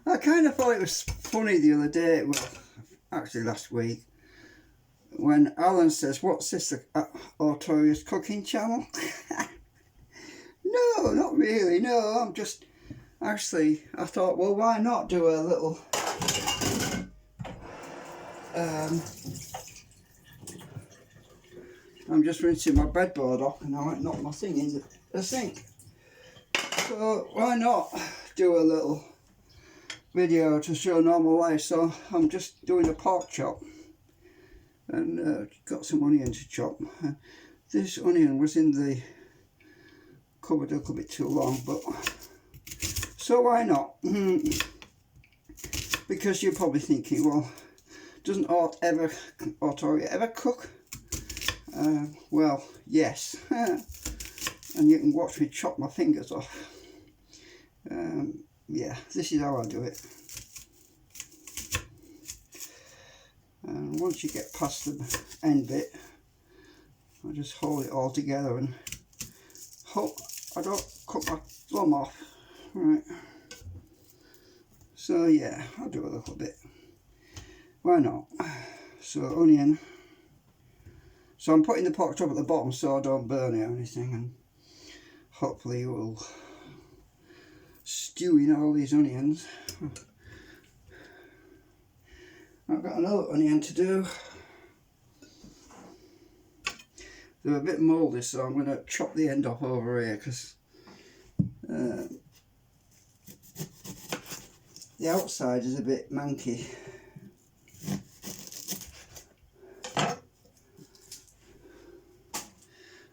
I kind of thought it was funny the other day, well, actually last week, when Alan says, "What's this, Artorius cooking channel?" No, not really, no, I'm just, actually, I thought, well, why not do a little, I'm just rinsing my breadboard off and I might knock my thing in the sink. So why not do a little video to show normal life? So I'm just doing a pork chop and got some onion to chop. This onion was in the cupboard a little bit too long, but so why not? Because you're probably thinking, well, doesn't Artoria ever cook? Well, yes. And you can watch me chop my fingers off. Yeah, this is how I do it. And once you get past the end bit, I just hold it all together and hope I don't cut my thumb off. Right. So yeah, I'll do a little bit. Why not? So onion. So I'm putting the pork chop at the bottom so I don't burn it or anything, and hopefully it will stew in all these onions. I've got another onion to do. They're a bit mouldy, so I'm going to chop the end off over here because the outside is a bit manky.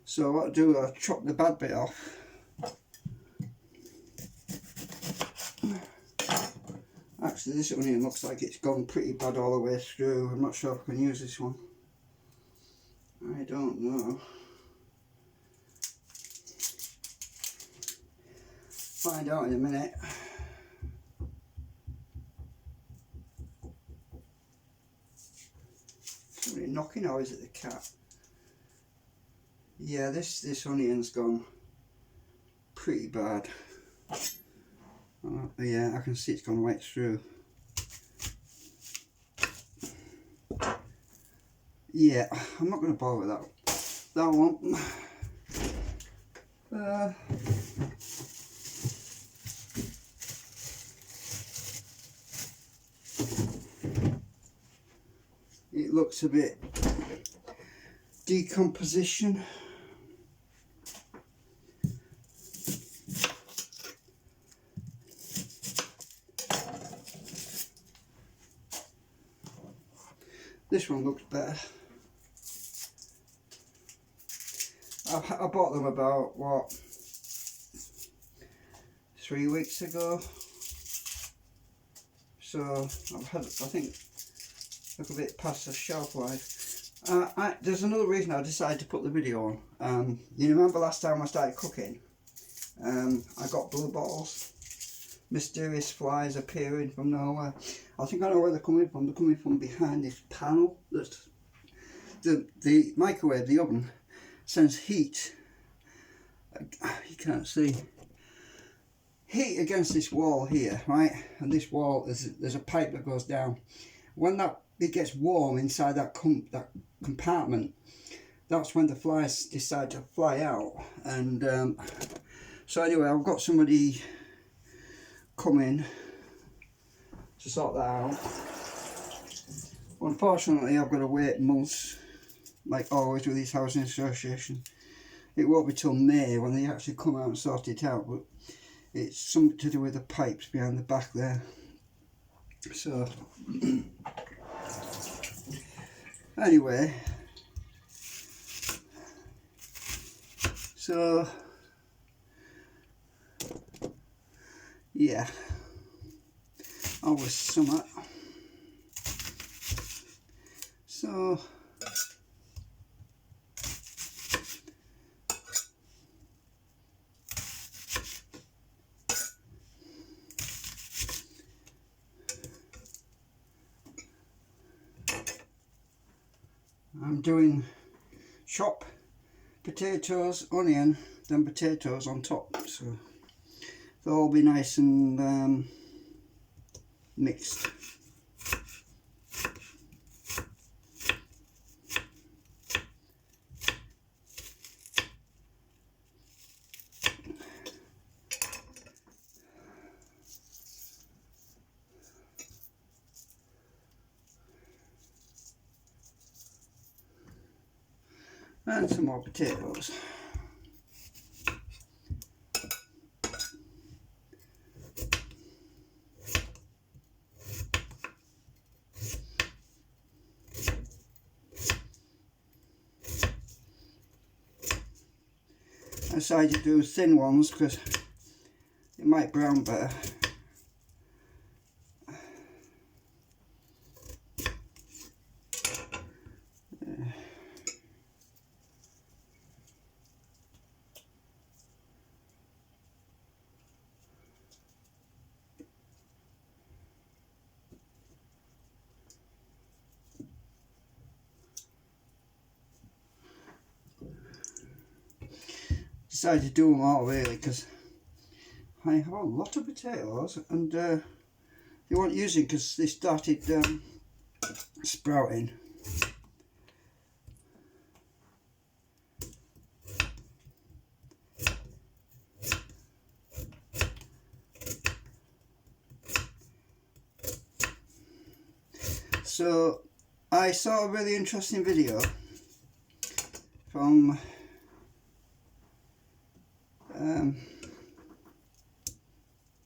So what I do, I chop the bad bit off. Actually, this onion looks like it's gone pretty bad all the way through. I'm not sure if I can use this one. I don't know. Find out in a minute. Somebody knocking, or is it the cat? Yeah, this onion's gone pretty bad. Yeah, I can see it's gone right through. Yeah, I'm not going to bother with that one. It looks a bit decomposition. This one looks better. I bought them about, what, 3 weeks ago. So I've had, I think, a little bit past the shelf life. There's another reason I decided to put the video on. You remember last time I started cooking? I got blue bottles. Mysterious flies appearing from nowhere. I think I know where they're coming from. They're coming from behind this panel. That's the microwave, the oven, sends heat. You can't see. Heat against this wall here, right? And this wall, there's a pipe that goes down. When it gets warm inside that compartment, that's when the flies decide to fly out. And so anyway, I've got somebody coming to sort that out. Unfortunately, I've got to wait months, like always with these housing associations. It won't be till May when they actually come out and sort it out, but it's something to do with the pipes behind the back there. So anyway, so yeah, always summer. So I'm doing chop potatoes, onion, then potatoes on top, so they'll all be nice and mixed. And some more potatoes. I decided to do thin ones because it might brown better. Decided to do them all really because I have a lot of potatoes and they weren't using because they started sprouting. So I saw a really interesting video from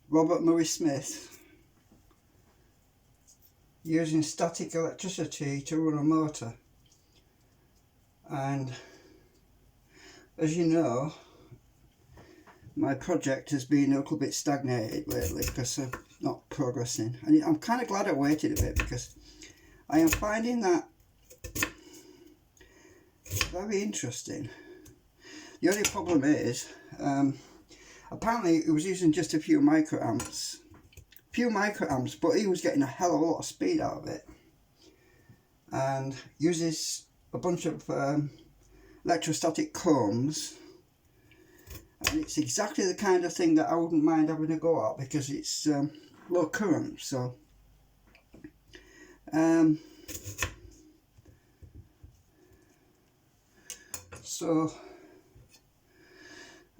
Robert Murray Smith using static electricity to run a motor. And as you know, my project has been a little bit stagnated lately because I'm not progressing, and I'm kind of glad I waited a bit because I am finding that very interesting. The only problem is apparently it was using just a few microamps, but he was getting a hell of a lot of speed out of it, and uses a bunch of electrostatic combs, and it's exactly the kind of thing that I wouldn't mind having a go at because it's low current. So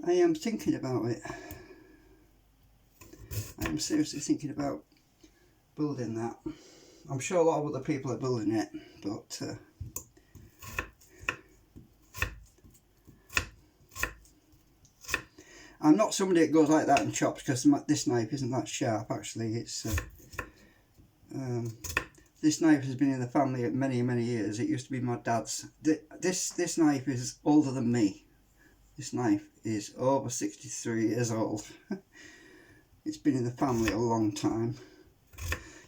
I am thinking about it. I am seriously thinking about building that. I'm sure a lot of other people are building it, but I'm not somebody that goes like that and chops because this knife isn't that sharp. Actually, it's this knife has been in the family many years. It used to be my dad's. This knife is older than me. This knife is over 63 years old. It's been in the family a long time.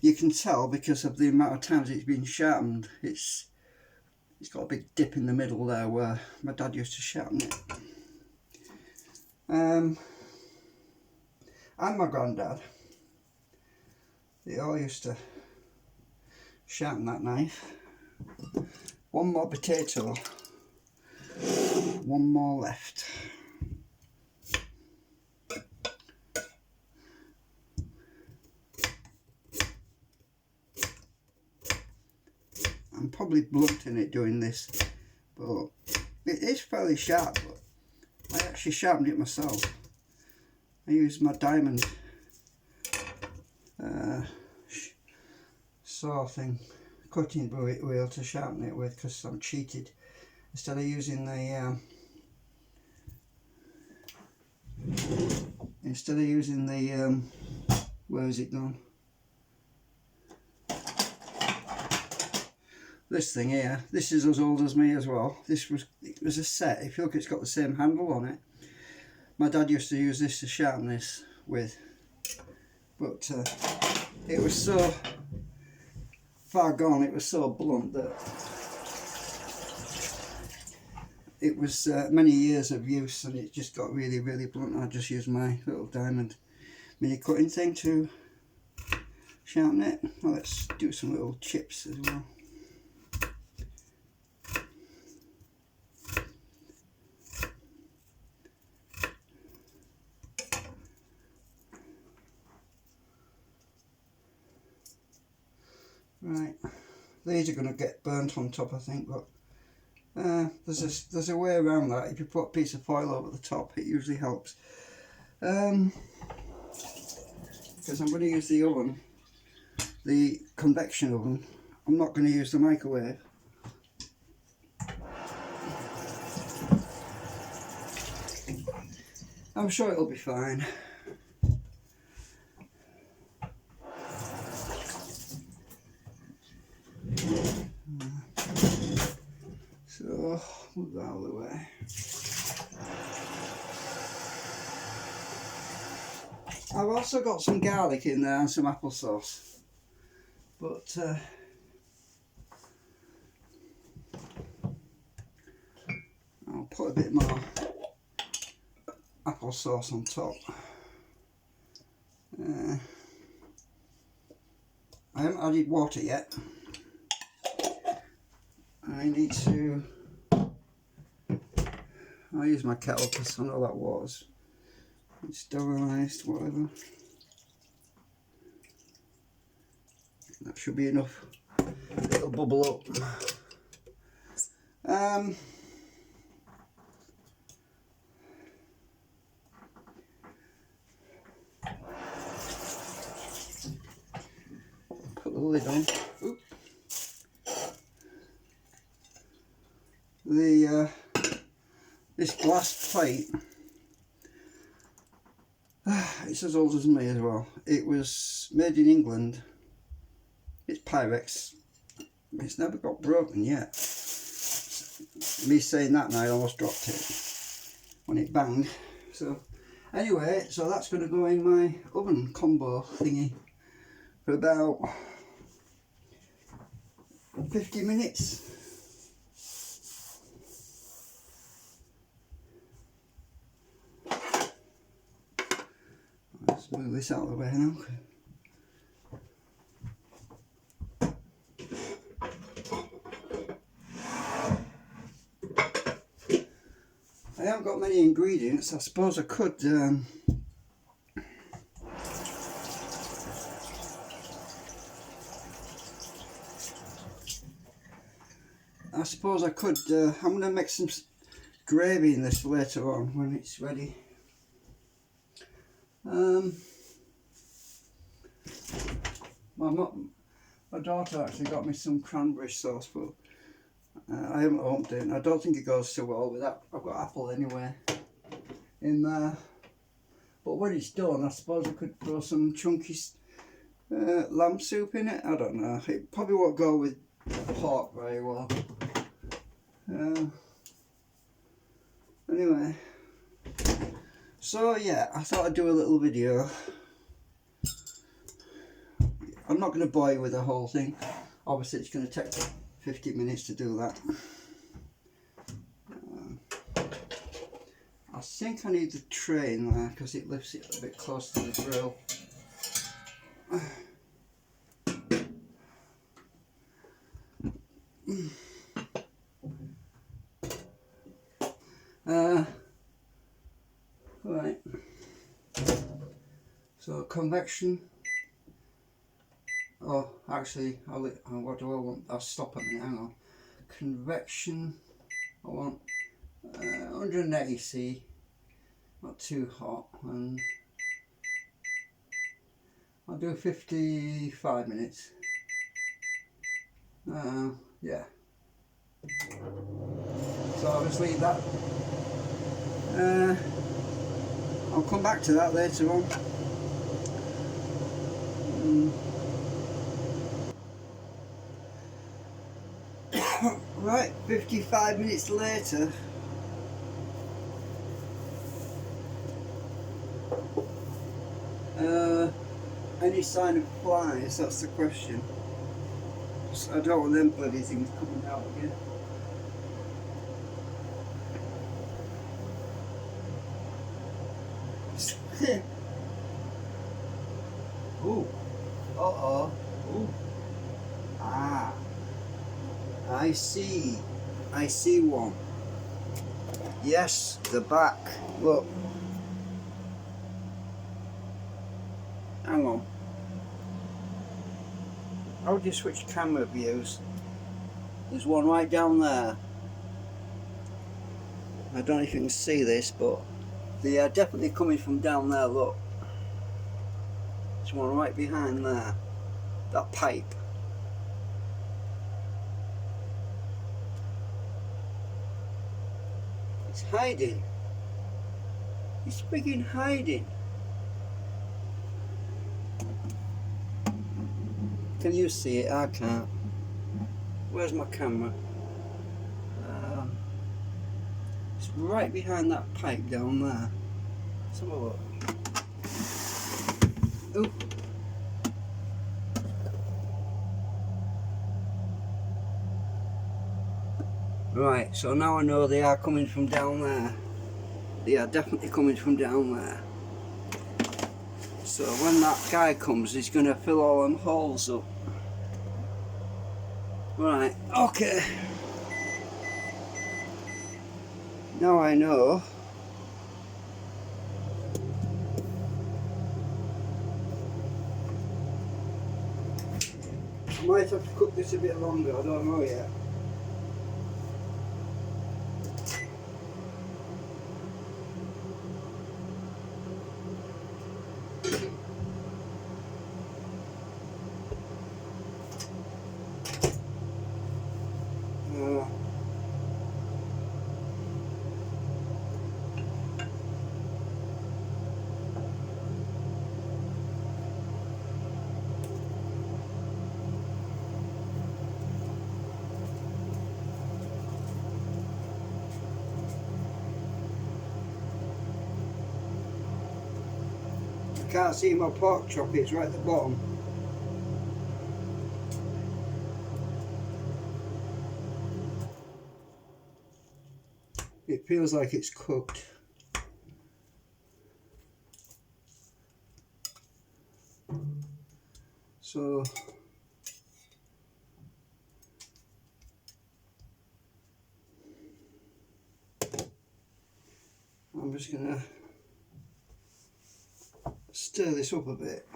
You can tell because of the amount of times it's been sharpened. It's got a big dip in the middle there where my dad used to sharpen it. And my granddad, they all used to sharpen that knife. One more potato, one more left. I'm probably blunting it doing this, but it is fairly sharp. But I actually sharpened it myself. I used my diamond saw thing, cutting wheel to sharpen it with because I'm cheated. Instead of using the where is it gone? This thing here, this is as old as me as well. It was a set. If you look, it's got the same handle on it. My dad used to use this to sharpen this with, but it was so far gone, it was so blunt that it was many years of use and it just got really blunt. I just used my little diamond mini cutting thing to sharpen it. Well, let's do some little chips as well. Right, these are going to get burnt on top, I think, but there's a way around that. If you put a piece of foil over the top, it usually helps. Because I'm going to use the oven, the convection oven. I'm not going to use the microwave. I'm sure it'll be fine. So, move that out of the way. I've also got some garlic in there and some applesauce, but I'll put a bit more applesauce on top. I haven't added water yet. I need to, I'll use my kettle because I know that water's sterilised, whatever. That should be enough. It'll bubble up. Put the lid on. Oop. This glass plate, it's as old as me as well. It was made in England. It's Pyrex. It's never got broken yet. Me saying that now, I almost dropped it when it banged. So anyway, so that's going to go in my oven combo thingy for about 50 minutes. Let's move this out of the way now. I haven't got many ingredients. I suppose I could I'm going to make some gravy in this later on when it's ready. My daughter actually got me some cranberry sauce, but I haven't opened it. I don't think it goes so well with that. I've got apple anyway in there. But when it's done, I suppose I could throw some chunky lamb soup in it. I don't know. It probably won't go with pork very well. Anyway. So yeah, I thought I'd do a little video. I'm not going to bore you with the whole thing. Obviously it's going to take 50 minutes to do that. I think I need the tray in there because it lifts it a bit close to the grill. Right. So convection. Oh, actually, what do I want? I'll stop a minute. Hang on. Convection. I want 180 C, not too hot, and I'll do 55 minutes. Yeah. So I'll just leave that. I'll come back to that later on. Right, 55 minutes later. Any sign of flies? That's the question. So I don't want them bloody things coming out again. Ooh. Uh-oh. Ooh. Ah. I see one. Yes, the back. Look. Hang on. how do you switch camera views? There's one right down there. I don't know if you can see this, but they are definitely coming from down there, look. There's one right behind there, that pipe. It's hiding. It's friggin' hiding. Can you see it? I can't. Where's my camera? It's right behind that pipe down there. Let's have a look. Oop. Right, so now I know they are coming from down there. They are definitely coming from down there. So when that guy comes, he's going to fill all them holes up. Right, okay. Now I know. I might have to cook this a bit longer, I don't know yet. I can't see my pork chop, it's right at the bottom. It feels like it's cooked. So I'm just gonna stir this up a bit.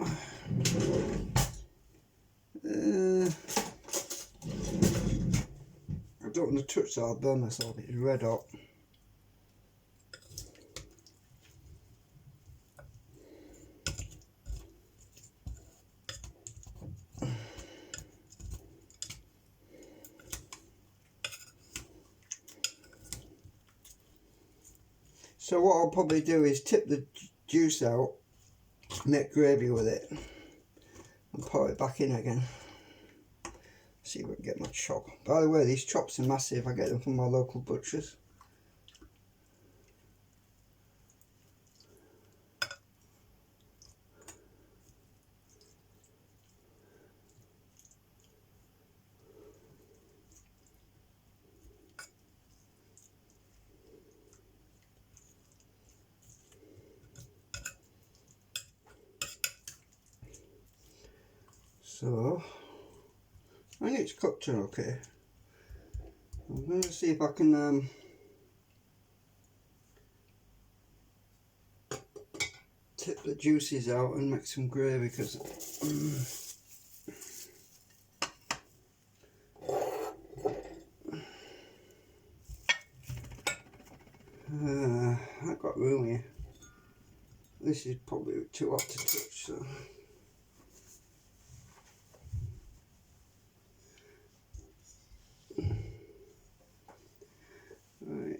I don't want to touch that, I'll burn myself, it's red hot. So what I'll probably do is tip the juice out, make gravy with it, and pour it back in again. See if I can get my chop. By the way, these chops are massive, I get them from my local butchers. So, I think it's cooked okay. I'm going to see if I can tip the juices out and make some gravy, because I've got room here. This is probably too hot to touch, so. Right.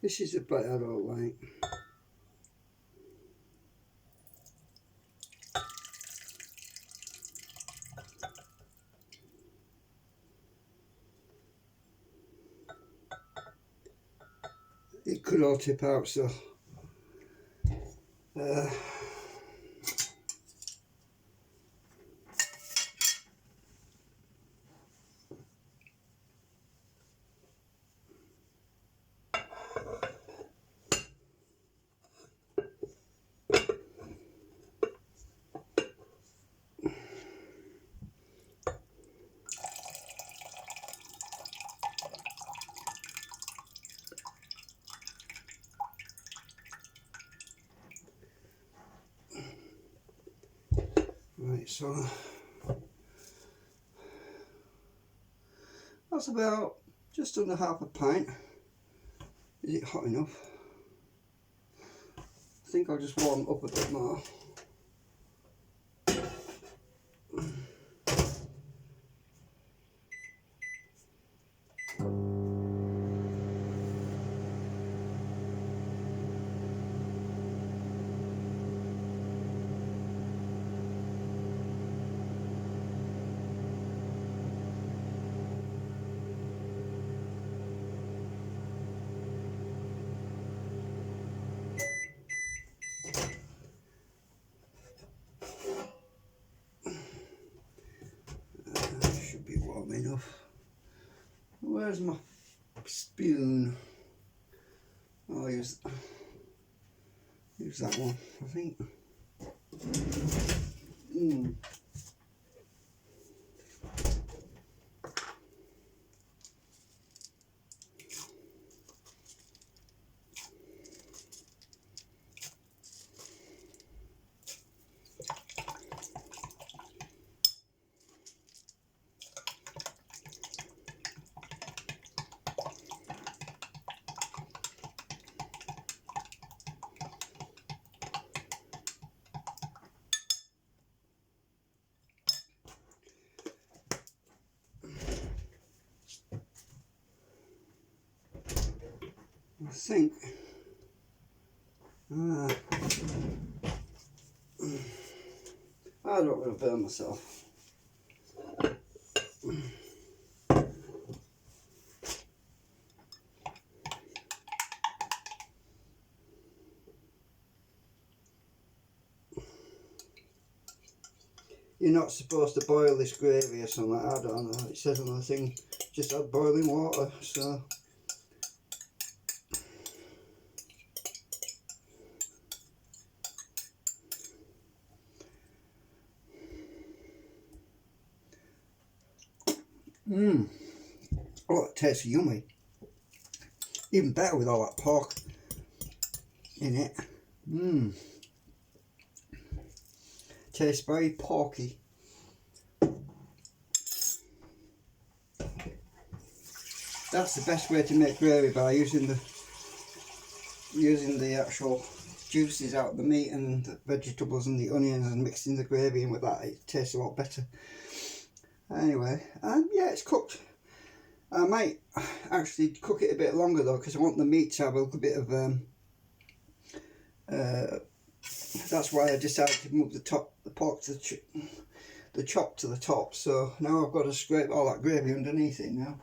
This is a bit I don't like. It could all tip out, so Right, so that's about just under half a pint. Is it hot enough? I think I'll just warm it up a bit more. Should be warm enough. Where's my spoon? I'll use that one, I think. I think I don't want to burn myself. You're not supposed to boil this gravy or something like that, I don't know. It says on the thing, just add boiling water, so. Oh, it tastes yummy. Even better with all that pork in it. Tastes very porky. That's the best way to make gravy, by using the actual juices out of the meat and the vegetables and the onions and mixing the gravy in with that. It tastes a lot better. Anyway, yeah, it's cooked. I might actually cook it a bit longer though, because I want the meat to have a little bit of that's why I decided to move the pork to the chop to the top. So now I've got to scrape all that gravy underneath it now.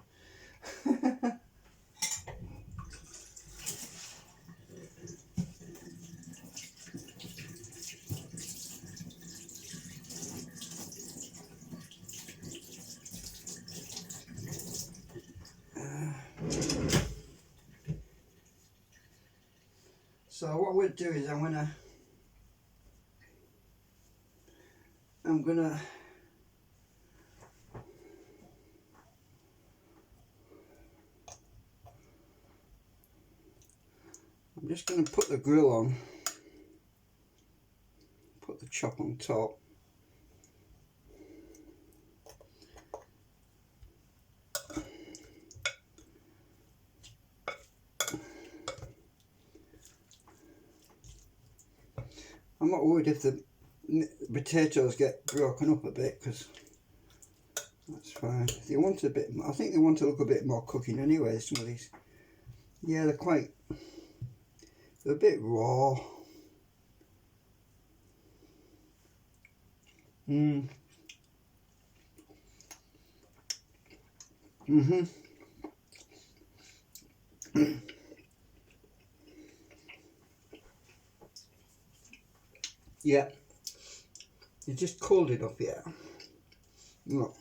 So what I'm going to do is I'm just going to put the grill on, put the chop on top. I'm not worried if the potatoes get broken up a bit, because that's fine. They want a bit. I think they want to look a bit more cooking anyway. Some of these, yeah, they're a bit raw. Yeah, you're just cold enough, yeah. Look.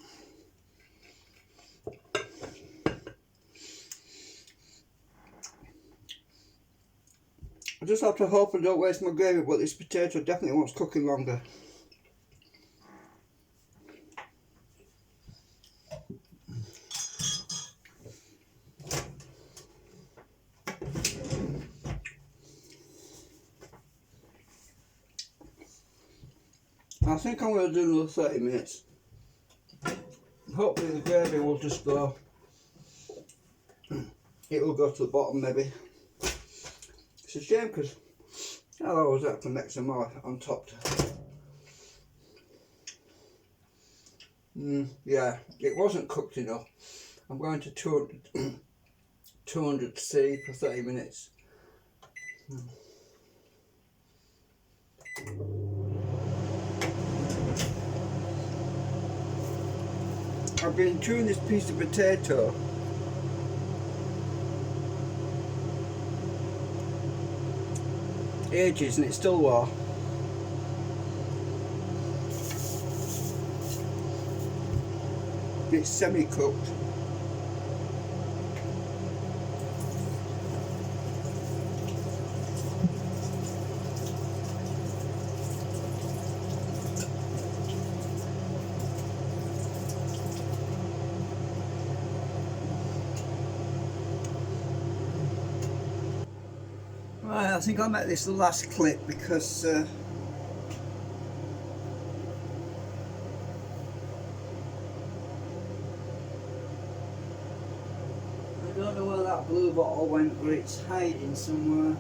I just have to hope I don't waste my gravy, but this potato definitely wants cooking longer. I think I'm going to do another 30 minutes. Hopefully the gravy will just go, it will go to the bottom maybe. It's a shame because I'll always have to make some more on top. Yeah, it wasn't cooked enough. I'm going to 200C for 30 minutes. I've been chewing this piece of potato ages and it's still raw. It's semi-cooked. Right, I think I'll make this the last clip because I don't know where that blue bottle went, but it's hiding somewhere.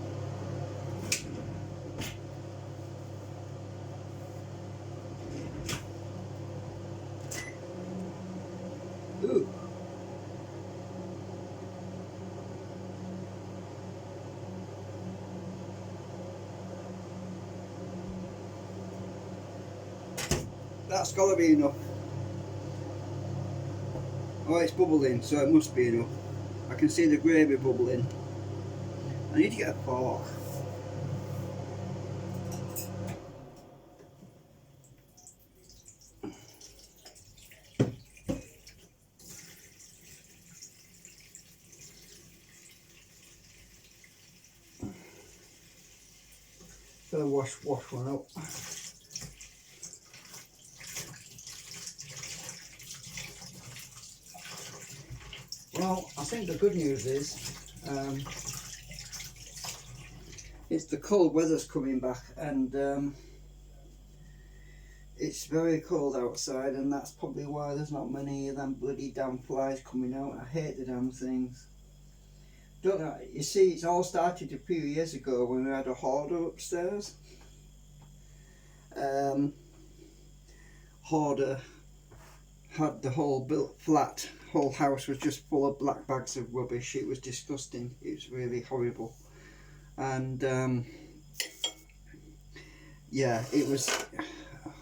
Ooh. That's got to be enough. Oh, it's bubbling, so it must be enough. I can see the gravy bubbling. I need to get a fork. Better wash one up. Well, I think the good news is it's the cold weather's coming back, and it's very cold outside, and that's probably why there's not many of them bloody damn flies coming out. I hate the damn things. Don't know, you see, it's all started a few years ago when we had a hoarder upstairs. Hoarder had the whole built flat, whole house was just full of black bags of rubbish. It was disgusting. It was really horrible, and yeah, it was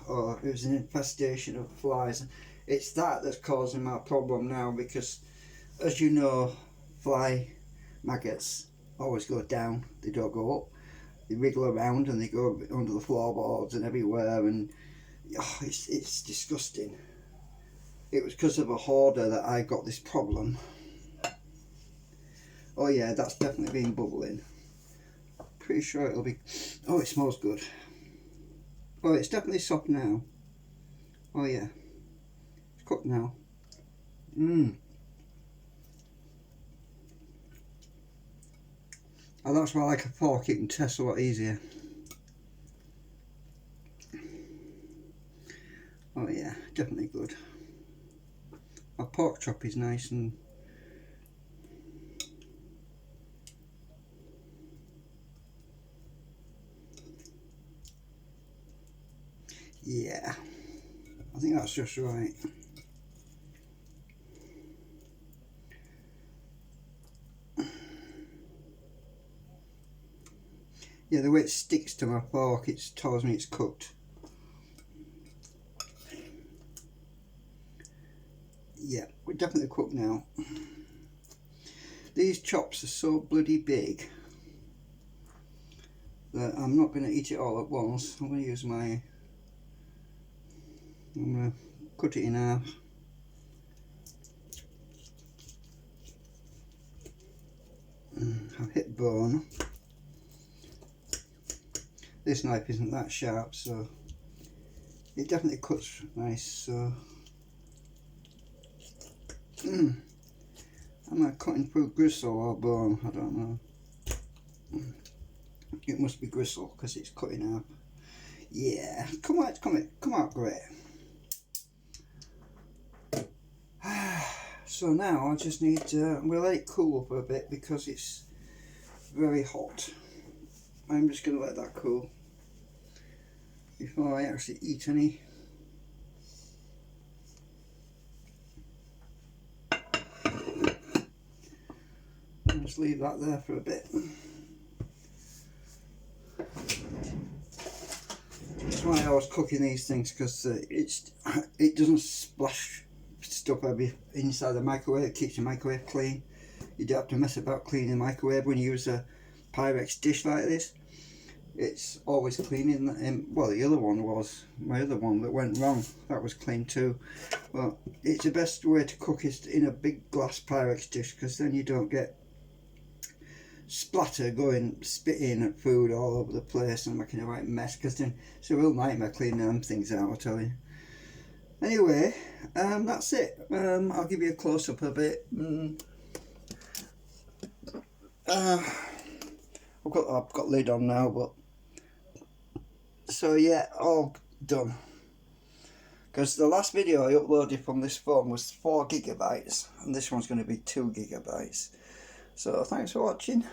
an infestation of flies. It's that that's causing my problem now, because as you know, fly maggots always go down, they don't go up. They wriggle around and they go under the floorboards and everywhere, and oh, it's disgusting. It was because of a hoarder that I got this problem. Oh yeah, that's definitely been bubbling. Pretty sure it'll be... Oh, it smells good. Oh, it's definitely soft now. Oh yeah, it's cooked now. Oh, that's why I like a fork, you can test a lot easier. Oh yeah, definitely good. My pork chop is nice and yeah, I think that's just right. Yeah, the way it sticks to my fork, it tells me it's cooked. Yeah, we're definitely cooked now. These chops are so bloody big that I'm not going to eat it all at once. I'm going to use I'm going to cut it in half. I've hit bone. This knife isn't that sharp, so it definitely cuts nice. So am I cutting through gristle or bone? I don't know. It must be gristle because it's cut in half. Yeah, come out great. So now I just need to, we'll let it cool up a bit because it's very hot. I'm just going to let that cool before I actually eat any. I'll just leave that there for a bit. That's why I was cooking these things, because it doesn't splash stuff inside the microwave. It keeps the microwave clean. You don't have to mess about cleaning the microwave when you use a Pyrex dish like this. It's always clean. Well, the other one was, my other one that went wrong, that was clean too. Well, it's the best way to cook is in a big glass Pyrex dish, because then you don't get splatter spitting at food all over the place and making a right mess, because then it's a real nightmare cleaning them things out, I tell you. Anyway, that's it. I'll give you a close-up a bit. I've got lid on now, but so yeah, all done. Because the last video I uploaded from this phone was 4 GB and this one's going to be 2 GB. So thanks for watching.